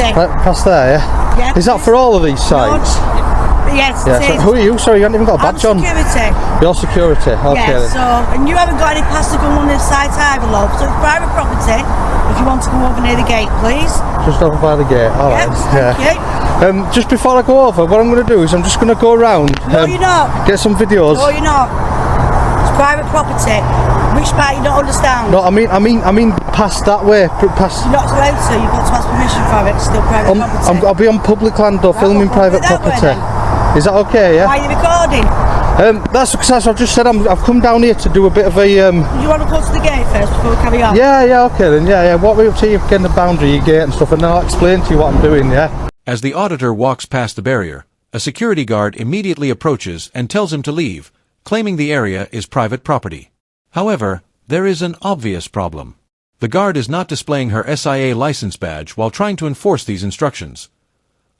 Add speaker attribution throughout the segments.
Speaker 1: property.
Speaker 2: Right past there, yeah?
Speaker 1: Yeah.
Speaker 2: Is that for all of these sites?
Speaker 1: Yes,
Speaker 2: Yeah,
Speaker 1: it is.
Speaker 2: so who are you? Sorry, you haven't even got a badge on.
Speaker 1: Security.
Speaker 2: You're security, okay.
Speaker 1: Yeah,
Speaker 2: Then.
Speaker 1: so, and you haven't got any pass to go on this site either, love. So it's private property. If you want to go over near the gate, please.
Speaker 2: Just over by the gate, alright.
Speaker 1: Yes, thank you.
Speaker 2: Just before I go over, what I'm going to do is I'm just going to go around.
Speaker 1: No, you're not.
Speaker 2: Get some videos.
Speaker 1: No, you're not. It's private property. Which part you don't understand?
Speaker 2: No, I mean past that way. Past.
Speaker 1: You're not allowed to. You've got to ask permission for it. It's still private property.
Speaker 2: I'll be on public land though, filming private property. Is that okay? Yeah.
Speaker 1: Why are you recording?
Speaker 2: That's because as I've just said, I've come down here to do a bit of a.
Speaker 1: Do you want to go to the gate first before we carry on?
Speaker 2: Yeah, okay then. Yeah. What we'll see, getting the boundary, your gate and stuff, and then I'll explain to you what I'm doing. Yeah.
Speaker 3: As the auditor walks past the barrier, a security guard immediately approaches and tells him to leave, claiming the area is private property. However, there is an obvious problem. The guard is not displaying her SIA license badge while trying to enforce these instructions.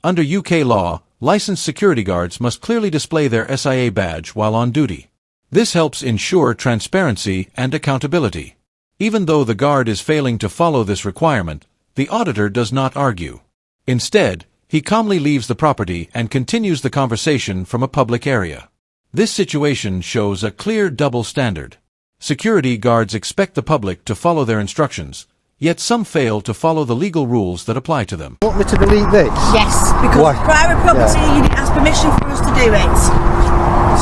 Speaker 3: Under UK law, licensed security guards must clearly display their SIA badge while on duty. This helps ensure transparency and accountability. Even though the guard is failing to follow this requirement, the auditor does not argue. Instead, he calmly leaves the property and continues the conversation from a public area. This situation shows a clear double standard. Security guards expect the public to follow their instructions, yet some fail to follow the legal rules that apply to them.
Speaker 2: You want me to delete this?
Speaker 1: Yes, because
Speaker 2: Why?
Speaker 1: it's private property, you didn't ask permission for us to do it.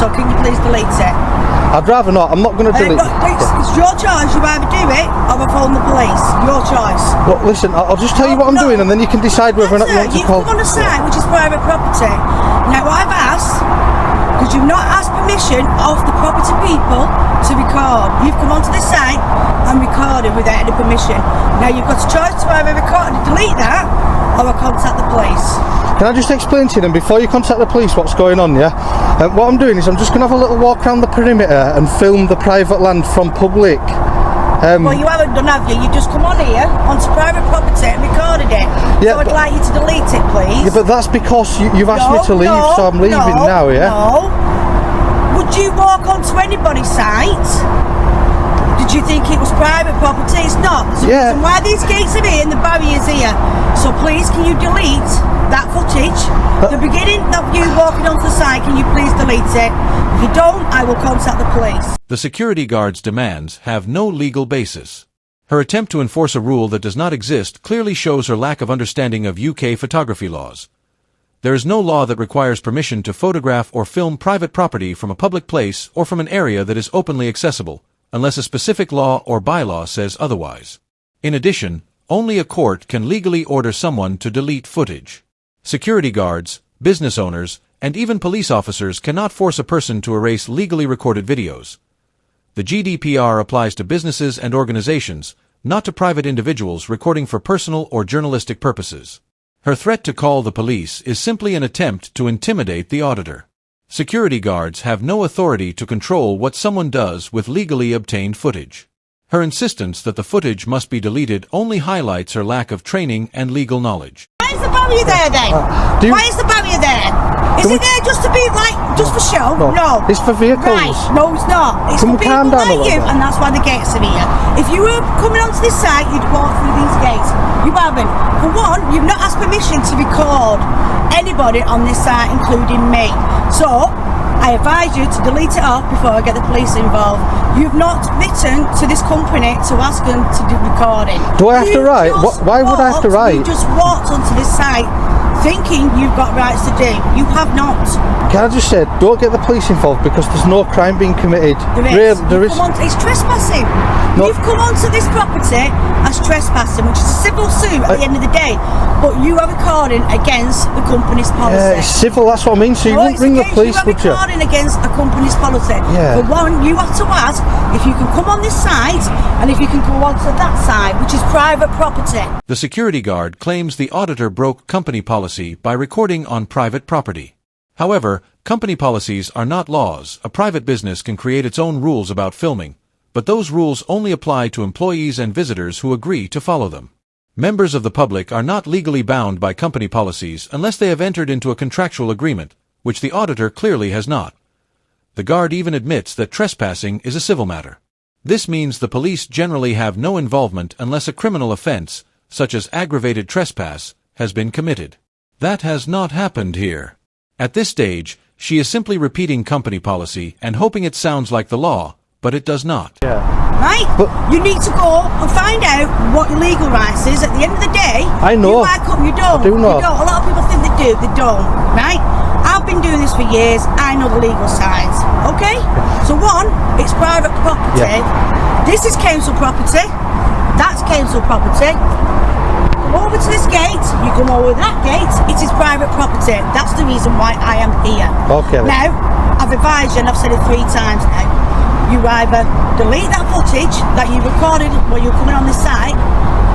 Speaker 1: So can you please delete it?
Speaker 2: I'd rather not. I'm not going to delete it.
Speaker 1: It's your choice. You either do it or I phone the police. Your choice.
Speaker 2: Well, listen, I'll just tell you what I'm doing, and then you can decide whether or not you want to call.
Speaker 1: You've come on a site which is private property. Now I've asked, because you've not asked permission of the property people to record. You've come onto this site and recorded without any permission. Now you've got a choice to either record and delete that or contact the police.
Speaker 2: Can I just explain to you then, before you contact the police, what's going on, yeah? What I'm doing is I'm just going to have a little walk around the perimeter and film the private land from public.
Speaker 1: Well, you haven't done, have you? You just come on here onto private property and recorded it.
Speaker 2: Yeah,
Speaker 1: so I'd like you to delete it, please.
Speaker 2: Yeah, but that's because you've asked me to leave, so I'm leaving now, yeah?
Speaker 1: No. Would you walk onto anybody's site? Did you think it was private property? It's not. There's a reason why these gates are here and the barrier's here. So please, can you delete that footage? The beginning of you walking onto the site, can you please delete it? If you don't, I will contact the police.
Speaker 3: The security guard's demands have no legal basis. Her attempt to enforce a rule that does not exist clearly shows her lack of understanding of UK photography laws. There is no law that requires permission to photograph or film private property from a public place or from an area that is openly accessible, unless a specific law or bylaw says otherwise. In addition, only a court can legally order someone to delete footage. Security guards, business owners, and even police officers cannot force a person to erase legally recorded videos. The GDPR applies to businesses and organizations, not to private individuals recording for personal or journalistic purposes. Her threat to call the police is simply an attempt to intimidate the auditor. Security guards have no authority to control what someone does with legally obtained footage. Her insistence that the footage must be deleted only highlights her lack of training and legal knowledge.
Speaker 1: Why is the barrier there then? Why is the barrier there? Is it there just to be like, just for show? No.
Speaker 2: It's for vehicles.
Speaker 1: Right, no it's not. It's for people like you, and that's why the gates are here. If you were coming onto this site, you'd walk through these gates. You haven't. For one, you've not asked permission to record anybody on this site, including me. So, I advise you to delete it off before I get the police involved. You've not written to this company to ask them to do recording.
Speaker 2: Do I have to write? Why would I have to write?
Speaker 1: You just walked onto this site thinking you've got rights to do. You have not.
Speaker 2: Can I just say, don't get the police involved because there's no crime being committed.
Speaker 1: There is. It's trespassing. No. You've come onto this property as trespassing, which is a civil suit at the end of the day, but you are recording against the company's policy.
Speaker 2: Yeah, it's civil, that's what I mean, so you wouldn't ring the police, would you?
Speaker 1: You are recording against a company's policy.
Speaker 2: Yeah.
Speaker 1: For one, you have to ask if you can come on this site and if you can go onto that side, which is private property.
Speaker 3: The security guard claims the auditor broke company policy by recording on private property. However, company policies are not laws. A private business can create its own rules about filming, but those rules only apply to employees and visitors who agree to follow them. Members of the public are not legally bound by company policies unless they have entered into a contractual agreement, which the auditor clearly has not. The guard even admits that trespassing is a civil matter. This means the police generally have no involvement unless a criminal offense, such as aggravated trespass, has been committed. That has not happened here. At this stage, she is simply repeating company policy and hoping it sounds like the law, but it does not.
Speaker 2: Yeah.
Speaker 1: Right?
Speaker 2: But
Speaker 1: you need to go and find out what your legal rights is. At the end of the day,
Speaker 2: I know.
Speaker 1: You might come, you don't.
Speaker 2: I do know.
Speaker 1: You don't. A lot of people think they do, they don't. Right? I've been doing this for years. I know the legal sides. Okay? So one, it's private property.
Speaker 2: Yeah.
Speaker 1: This is council property. That's council property. Come over to this gate. You come over that gate. It is private property. That's the reason why I am here.
Speaker 2: Okay.
Speaker 1: Now, I've advised you, and I've said it 3 times now. You either delete that footage that you recorded when you were coming on this site,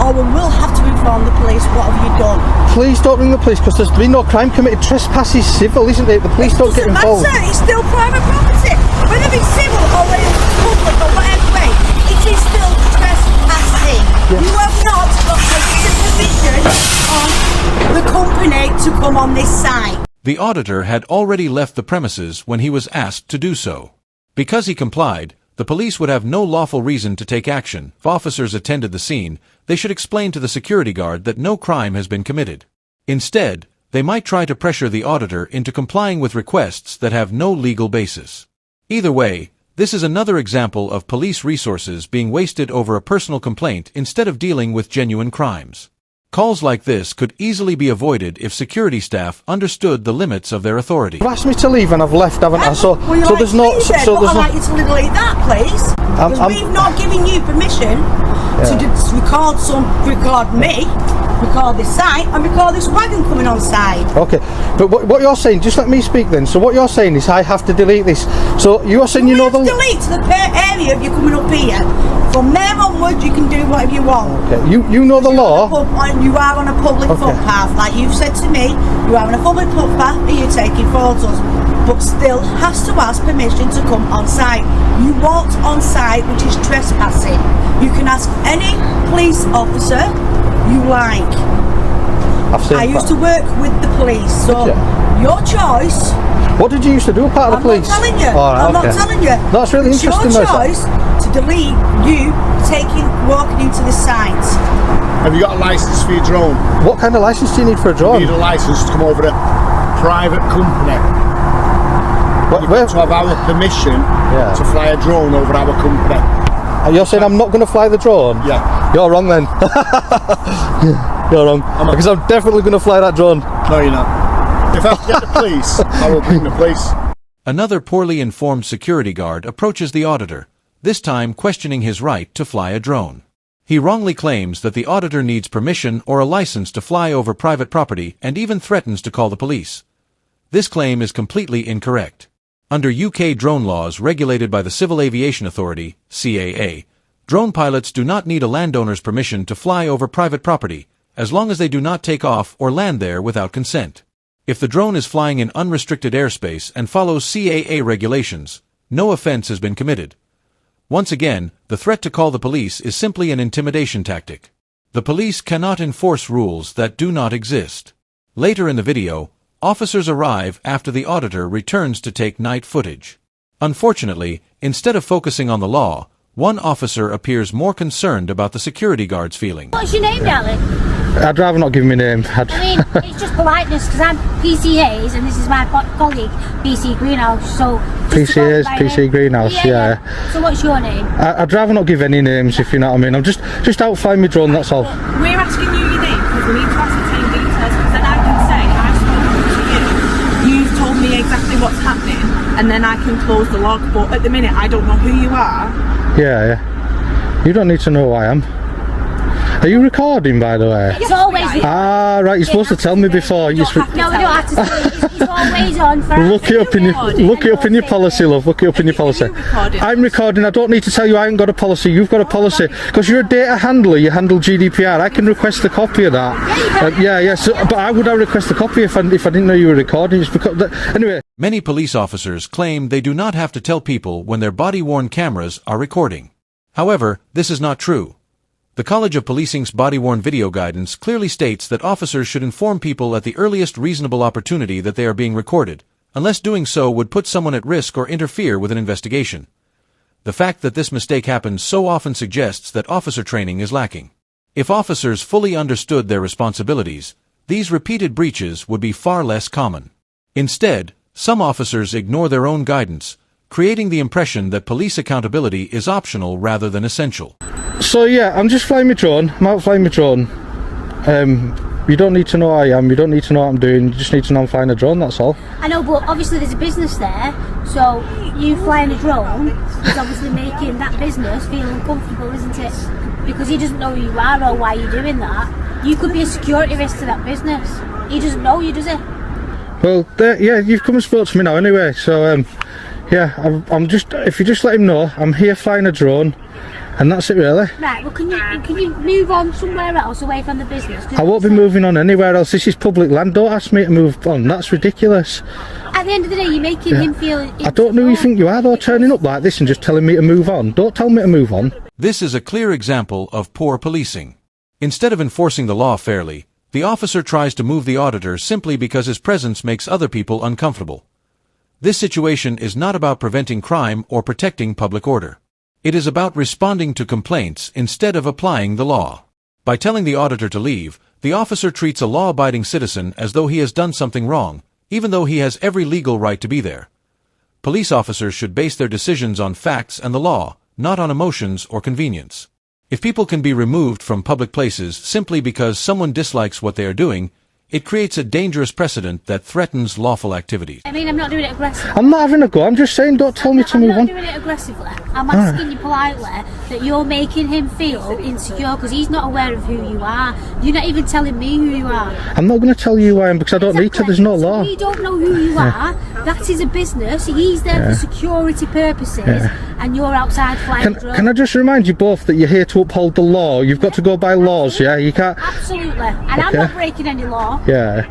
Speaker 1: or we will have to inform the police. What have you done?
Speaker 2: Please don't ring the police, because there's been no crime committed. Trespass is civil, isn't it? The police don't get involved.
Speaker 1: Matter. It's still private property. Whether it's civil or whether it's public or whatever way, it is still trespassing.
Speaker 2: Yeah.
Speaker 1: You have not got the permission of the company to come on this site.
Speaker 3: The auditor had already left the premises when he was asked to do so. Because he complied, the police would have no lawful reason to take action. If officers attended the scene, they should explain to the security guard that no crime has been committed. Instead, they might try to pressure the auditor into complying with requests that have no legal basis. Either way, this is another example of police resources being wasted over a personal complaint instead of dealing with genuine crimes. Calls like this could easily be avoided if security staff understood the limits of their authority.
Speaker 2: You've asked me to leave and I've left, haven't I? So,
Speaker 1: well,
Speaker 2: so there's no... So
Speaker 1: I'd like you to delete that, please. Because we've not given you permission to record me, record this site, and record this wagon coming on site.
Speaker 2: Okay, but what you're saying, just let me speak then. So what you're saying is I have to delete this. So you're saying you know the...
Speaker 1: delete the area if you're coming up here. From there onwards, you can do whatever you want.
Speaker 2: Okay, you know the law.
Speaker 1: You are on a public footpath, like you've said to me. You are on a public footpath and you're taking photos, but still has to ask permission to come on site. You walked on site, which is trespassing. You can ask any police officer you like. I used to work with the police, so your choice.
Speaker 2: What did you used to do part of the police?
Speaker 1: I'm not telling you.
Speaker 2: Right,
Speaker 1: I'm not telling you.
Speaker 2: That's really
Speaker 1: it's
Speaker 2: interesting.
Speaker 1: Your choice to delete you walking into the site.
Speaker 4: Have you got a license for your drone?
Speaker 2: What kind of license do you need for a drone?
Speaker 4: You need a license to come over a private company. You've got to have our permission to fly a drone over our company.
Speaker 2: You're saying I'm not going to fly the drone?
Speaker 4: Yeah.
Speaker 2: You're wrong then. You're wrong. Because I'm definitely going to fly that drone.
Speaker 4: No, you're not. If I have to get the police, I will bring the police.
Speaker 3: Another poorly informed security guard approaches the auditor, this time questioning his right to fly a drone. He wrongly claims that the auditor needs permission or a license to fly over private property and even threatens to call the police. This claim is completely incorrect. Under UK drone laws regulated by the Civil Aviation Authority, CAA, drone pilots do not need a landowner's permission to fly over private property, as long as they do not take off or land there without consent. If the drone is flying in unrestricted airspace and follows CAA regulations, no offense has been committed. Once again, the threat to call the police is simply an intimidation tactic. The police cannot enforce rules that do not exist. Later in the video, officers arrive after the auditor returns to take night footage. Unfortunately, instead of focusing on the law, one officer appears more concerned about the security guard's feelings.
Speaker 5: What's your name, darling?
Speaker 2: I'd rather not give my name.
Speaker 5: I mean, it's just politeness because I'm PC Hayes and this is my colleague, PC Greenhouse. So
Speaker 2: PC Hayes, PC Greenhouse, yeah.
Speaker 5: So what's your name?
Speaker 2: I'd rather not give any names, if you know what I mean. I'm just out flying my drone, that's all.
Speaker 6: We're asking you your name because we need to ascertain details, because then I can say I've spoken to you, you've told me exactly what's happening, and then I can close the log. But at the minute, I don't know who you are.
Speaker 2: Yeah. You don't need to know who I am. Are you recording, by the way?
Speaker 5: It's always
Speaker 2: Ah, right. You're supposed to tell me before.
Speaker 5: No, we don't have to say it. It's always on.
Speaker 2: Look it up in your policy, love. Look it up in your policy. I'm recording. I don't need to tell you. I ain't got a policy. You've got a policy because you're a data handler. You handle GDPR. I can request a copy of that. Yeah. So, but I would request a copy if I didn't know you were recording. It's because anyway.
Speaker 3: Many police officers claim they do not have to tell people when their body-worn cameras are recording. However, this is not true. The College of Policing's body-worn video guidance clearly states that officers should inform people at the earliest reasonable opportunity that they are being recorded, unless doing so would put someone at risk or interfere with an investigation. The fact that this mistake happens so often suggests that officer training is lacking. If officers fully understood their responsibilities, these repeated breaches would be far less common. Instead, some officers ignore their own guidance, creating the impression that police accountability is optional rather than essential.
Speaker 2: So yeah, I'm just flying my drone. I'm out flying my drone. You don't need to know who I am. You don't need to know what I'm doing. You just need to know I'm flying a drone. That's all.
Speaker 5: I know, but obviously there's a business there, so you flying a drone is obviously making that business feel uncomfortable, isn't it? Because he doesn't know who you are or why you're doing that. You could be a security risk to that business. He doesn't know you, does he?
Speaker 2: Well, yeah, you've come and spoke to me now anyway. So yeah, I'm just. If you just let him know, I'm here flying a drone. And that's it really.
Speaker 5: Right, well can you move on somewhere else away from the business?
Speaker 2: I won't be moving on anywhere else. This is public land. Don't ask me to move on. That's ridiculous.
Speaker 5: At the end of the day, you're making him feel insecure.
Speaker 2: I don't know who you think you are though, turning up like this and just telling me to move on. Don't tell me to move on.
Speaker 3: This is a clear example of poor policing. Instead of enforcing the law fairly, the officer tries to move the auditor simply because his presence makes other people uncomfortable. This situation is not about preventing crime or protecting public order. It is about responding to complaints instead of applying the law. By telling the auditor to leave, the officer treats a law-abiding citizen as though he has done something wrong, even though he has every legal right to be there. Police officers should base their decisions on facts and the law, not on emotions or convenience. If people can be removed from public places simply because someone dislikes what they are doing, it creates a dangerous precedent that threatens lawful activities.
Speaker 5: I mean, I'm not doing it aggressively.
Speaker 2: I'm not having a go. I'm just saying don't tell me to move on.
Speaker 5: I'm not doing it aggressively. I'm asking you politely that you're making him feel insecure because he's not aware of who you are. You're not even telling me who you are.
Speaker 2: I'm not going to tell you who I am because I don't need to. There's no law.
Speaker 5: We don't know who you are. That is a business. He's there for security purposes and you're outside flying drones.
Speaker 2: Can I just remind you both that you're here to uphold the law? You've got to go by laws, yeah? You can't...
Speaker 5: Absolutely. And I'm not breaking any law.
Speaker 2: Yeah.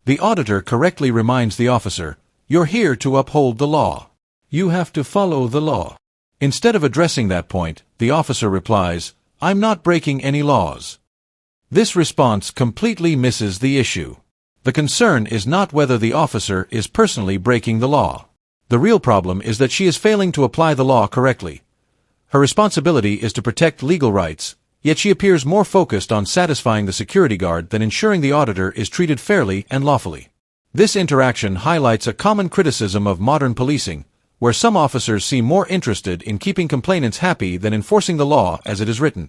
Speaker 3: The auditor correctly reminds the officer, "You're here to uphold the law. You have to follow the law." Instead of addressing that point, the officer replies, "I'm not breaking any laws." This response completely misses the issue. The concern is not whether the officer is personally breaking the law. The real problem is that she is failing to apply the law correctly. Her responsibility is to protect legal rights, yet she appears more focused on satisfying the security guard than ensuring the auditor is treated fairly and lawfully. This interaction highlights a common criticism of modern policing, where some officers seem more interested in keeping complainants happy than enforcing the law as it is written.